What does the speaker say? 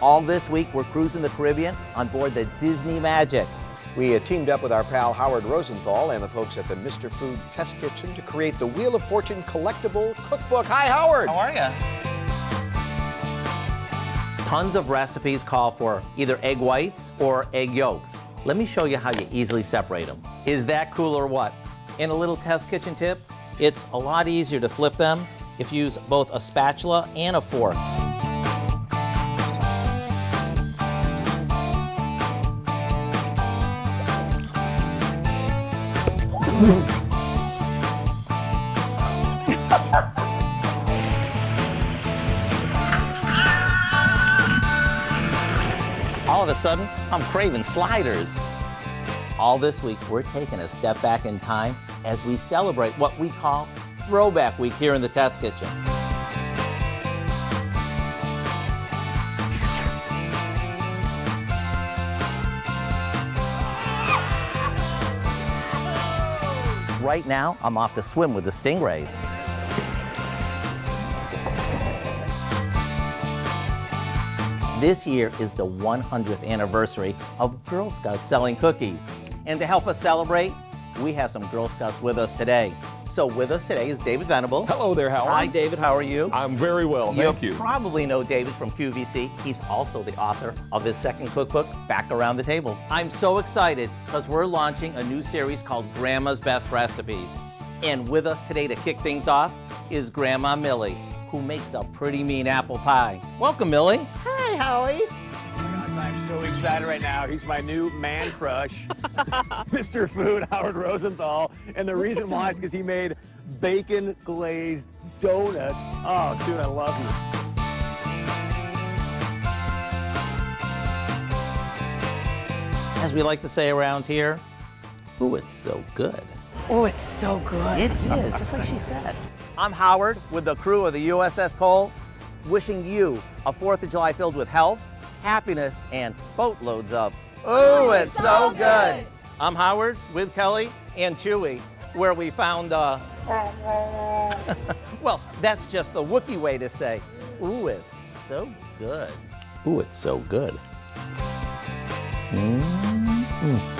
All this week, we're cruising the Caribbean on board the Disney Magic. We teamed up with our pal Howard Rosenthal and the folks at the Mr. Food Test Kitchen to create the Wheel of Fortune collectible cookbook. Hi, Howard. How are you? Tons of recipes call for either egg whites or egg yolks. Let me show you how you easily separate them. Is that cool or what? And a little test kitchen tip, it's a lot easier to flip them if you use both a spatula and a fork. All of a sudden, I'm craving sliders. All this week, we're taking a step back in time as we celebrate what we call Throwback Week here in the Test Kitchen. Right now, I'm off to swim with the stingrays. This year is the 100th anniversary of Girl Scouts selling cookies. And to help us celebrate, we have some Girl Scouts with us today. So with us today is David Venable. Hello there, Howard. Hi, David. How are you? I'm very well, thank you. You probably know David from QVC. He's also the author of his second cookbook, Back Around the Table. I'm so excited because we're launching a new series called Grandma's Best Recipes. And with us today to kick things off is Grandma Millie, who makes a pretty mean apple pie. Welcome, Millie. Hi, Howie. I'm so excited right now. He's my new man crush, Mr. Food, Howard Rosenthal. And the reason why is because he made bacon glazed donuts. Oh, dude, I love you. As we like to say around here, ooh, it's so good. Oh, it's so good. It is, just like she said. I'm Howard with the crew of the USS Cole, wishing you a 4th of July filled with health, happiness, and boatloads of, ooh, it's so good. I'm Howard with Kelly and Chewy, where we found, well, that's just the Wookiee way to say, ooh, it's so good. Ooh, it's so good. Mm-hmm.